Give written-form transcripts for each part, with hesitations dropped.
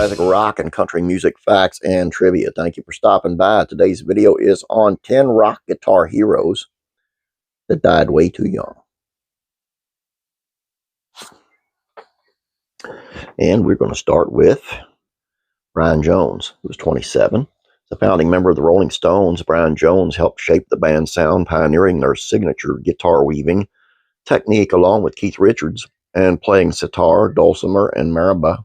classic rock and country music facts and trivia. Thank you for stopping by. Today's video is on 10 rock guitar heroes that died way too young. And we're going to start with Brian Jones, who was 27. The founding member of the Rolling Stones, Brian Jones helped shape the band's sound, pioneering their signature guitar weaving technique along with Keith Richards, and playing sitar, dulcimer, and marimba,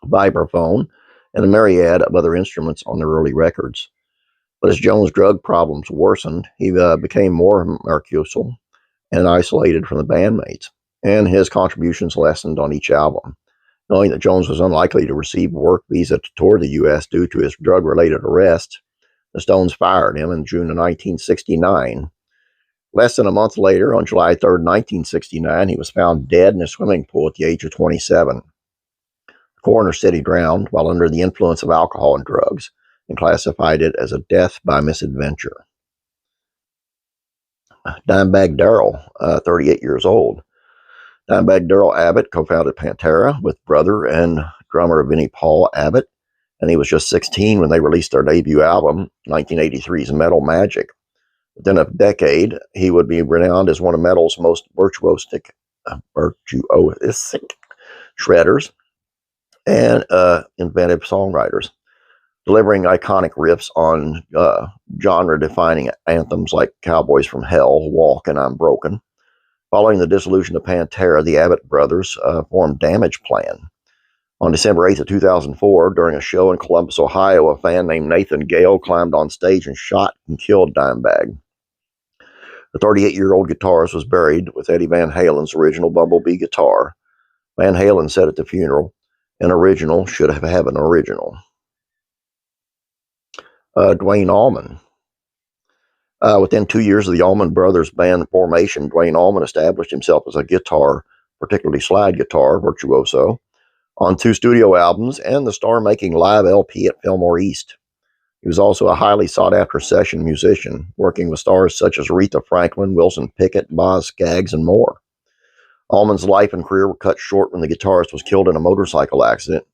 vibraphone, and a myriad of other instruments on their early records. But as Jones' drug problems worsened, he became more mercurial and isolated from the bandmates, and his contributions lessened on each album. Knowing that Jones was unlikely to receive a work visa to tour the U.S. due to his drug-related arrest, the Stones fired him in June of 1969. Less than a month later, on July 3rd, 1969, he was found dead in a swimming pool at the age of 27. The coroner said he drowned while under the influence of alcohol and drugs and classified it as a death by misadventure. Dimebag Darrell, 38 years old. Dimebag Darrell Abbott co-founded Pantera with brother and drummer Vinnie Paul Abbott, and he was just 16 when they released their debut album, 1983's Metal Magic. Within a decade, he would be renowned as one of metal's most virtuosic shredders and inventive songwriters, delivering iconic riffs on genre-defining anthems like Cowboys from Hell, Walk, and I'm Broken. Following the dissolution of Pantera, the Abbott brothers formed Damage Plan. On December 8th of 2004, during a show in Columbus, Ohio, a fan named Nathan Gale climbed on stage and shot and killed Dimebag. The 38-year-old guitarist was buried with Eddie Van Halen's original Bumblebee guitar. Van Halen said at the funeral, "An original should have an original." Dwayne Almond. Within 2 years of the Allman Brothers band formation, Dwayne Almond established himself as a guitar, particularly slide guitar, virtuoso, on 2 studio albums and the star-making live LP at Fillmore East. He was also a highly sought-after session musician, working with stars such as Aretha Franklin, Wilson Pickett, Boz Scaggs, and more. Allman's life and career were cut short when the guitarist was killed in a motorcycle accident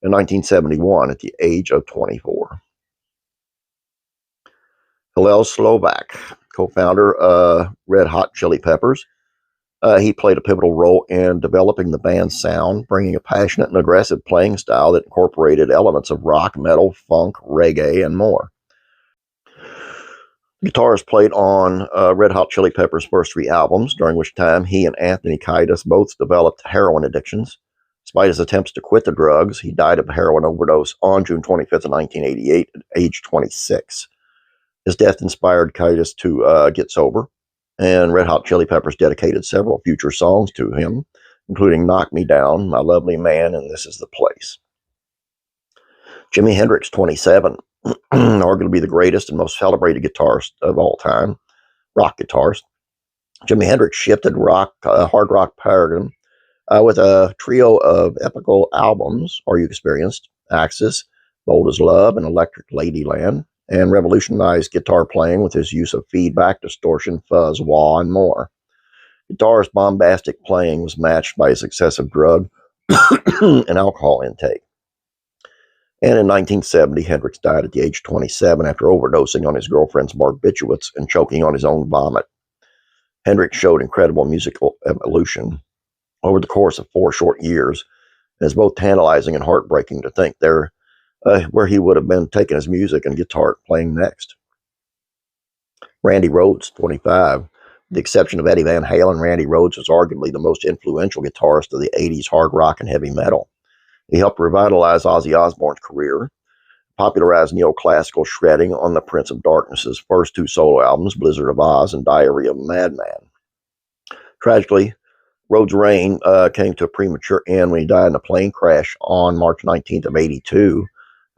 in 1971 at the age of 24. Hillel Slovak, co-founder of Red Hot Chili Peppers. He played a pivotal role in developing the band's sound, bringing a passionate and aggressive playing style that incorporated elements of rock, metal, funk, reggae, and more. The guitarist played on Red Hot Chili Peppers' first 3 albums, during which time he and Anthony Kiedis both developed heroin addictions. Despite his attempts to quit the drugs, he died of a heroin overdose on June 25th of 1988 at age 26. His death inspired Kiedis to get sober, and Red Hot Chili Peppers dedicated several future songs to him, including Knock Me Down, My Lovely Man, and This Is the Place. Jimi Hendrix, 27, arguably the greatest and most celebrated guitarist of all time, rock guitarist. Jimi Hendrix shifted hard rock paradigm with a trio of epical albums, Are You Experienced, Axis, Bold as Love, and Electric Ladyland, and revolutionized guitar playing with his use of feedback, distortion, fuzz, wah, and more. Guitarist's bombastic playing was matched by his excessive drug and alcohol intake. And in 1970, Hendrix died at the age of 27 after overdosing on his girlfriend's barbiturates and choking on his own vomit. Hendrix showed incredible musical evolution over the course of 4 short years, and it's both tantalizing and heartbreaking to think where he would have been taking his music and guitar playing next. Randy Rhodes, 25. With the exception of Eddie Van Halen, Randy Rhodes was arguably the most influential guitarist of the 80s hard rock and heavy metal. He helped revitalize Ozzy Osbourne's career, popularized neoclassical shredding on the Prince of Darkness's first 2 solo albums, Blizzard of Oz and Diary of a Madman. Tragically, Rhodes' reign came to a premature end when he died in a plane crash on March 19th of 82.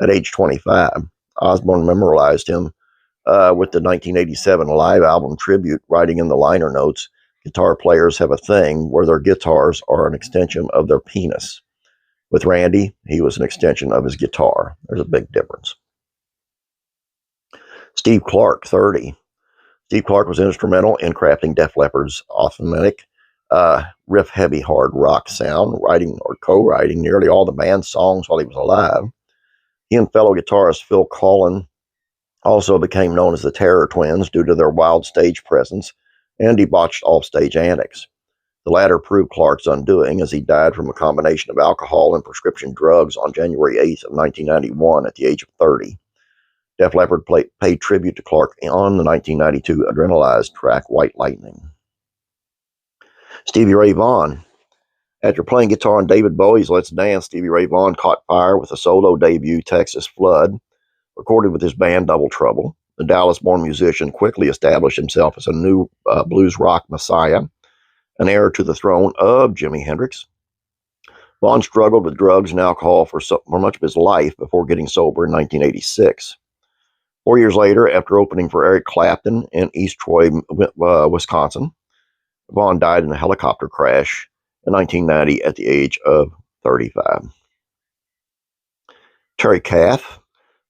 At age 25, Osbourne memorialized him with the 1987 live album tribute, writing in the liner notes, "Guitar players have a thing where their guitars are an extension of their penis." With Randy, he was an extension of his guitar. There's a big difference. Steve Clark, 30. Steve Clark was instrumental in crafting Def Leppard's authentic riff-heavy hard rock sound, writing or co-writing nearly all the band's songs while he was alive. He and fellow guitarist Phil Collen also became known as the Terror Twins due to their wild stage presence and debauched offstage antics. The latter proved Clark's undoing as he died from a combination of alcohol and prescription drugs on January 8th of 1991 at the age of 30. Def Leppard paid tribute to Clark on the 1992 Adrenalized track White Lightning. Stevie Ray Vaughan. After playing guitar on David Bowie's Let's Dance, Stevie Ray Vaughan caught fire with a solo debut, Texas Flood, recorded with his band Double Trouble. The Dallas-born musician quickly established himself as a new blues rock messiah, an heir to the throne of Jimi Hendrix. Vaughan struggled with drugs and alcohol for much of his life before getting sober in 1986. 4 years later, after opening for Eric Clapton in East Troy, Wisconsin, Vaughan died in a helicopter crash in 1990 at the age of 35. Terry Kath.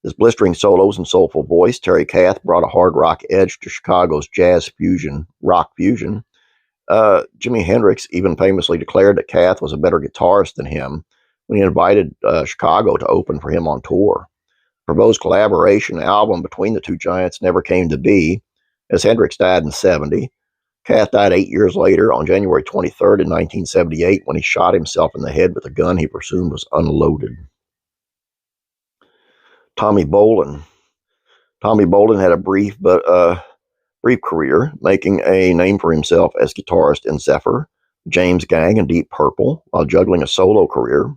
His blistering solos and soulful voice, Terry Kath brought a hard rock edge to Chicago's jazz fusion, rock fusion. Jimi Hendrix even famously declared that Kath was a better guitarist than him when he invited Chicago to open for him on tour. The proposed collaboration album between the two giants never came to be, as Hendrix died in 1970. Kath died 8 years later on January 23rd in 1978 when he shot himself in the head with a gun he presumed was unloaded. Tommy Bolan. Tommy Bolan had a brief career, making a name for himself as guitarist in Zephyr, James Gang, and Deep Purple, while juggling a solo career.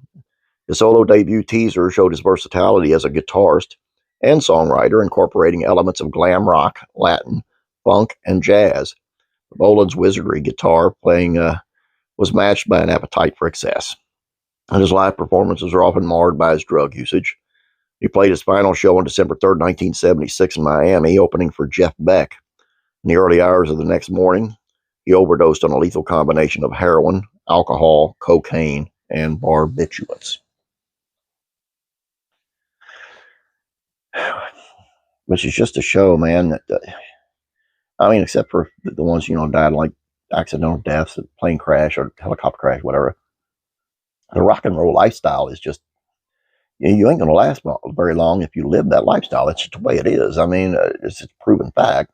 His solo debut teaser showed his versatility as a guitarist and songwriter, incorporating elements of glam rock, Latin, funk, and jazz. Bolan's wizardry guitar playing was matched by an appetite for excess, and his live performances are often marred by his drug usage. He played his final show on December 3rd, 1976 in Miami, opening for Jeff Beck. In the early hours of the next morning, he overdosed on a lethal combination of heroin, alcohol, cocaine, and barbiturates. Which is just to show, man, that, except for the ones, died like accidental deaths, plane crash or helicopter crash, whatever. The rock and roll lifestyle is just, you ain't going to last very long if you live that lifestyle. That's just the way it is. It's a proven fact.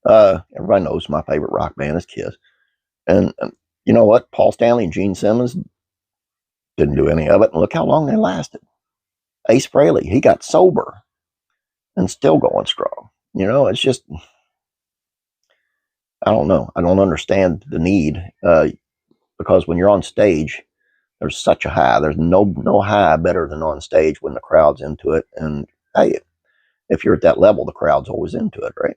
Everybody knows my favorite rock band is Kiss. And you know what? Paul Stanley and Gene Simmons didn't do any of it. And look how long they lasted. Ace Frehley, he got sober and still going strong. It's just, I don't know. I don't understand the need because when you're on stage, there's such a high. There's no high better than on stage when the crowd's into it. And hey, if you're at that level, the crowd's always into it, right?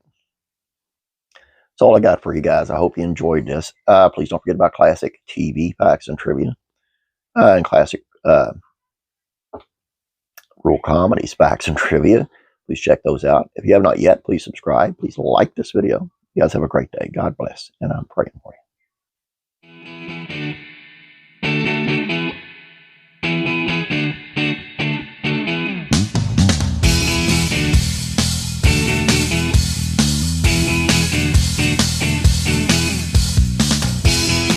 That's all I got for you guys. I hope you enjoyed this. Please don't forget about classic TV facts and trivia and classic rural comedies facts and trivia. Please check those out. If you have not yet, please subscribe. Please like this video. You guys have a great day. God bless. And I'm praying for you.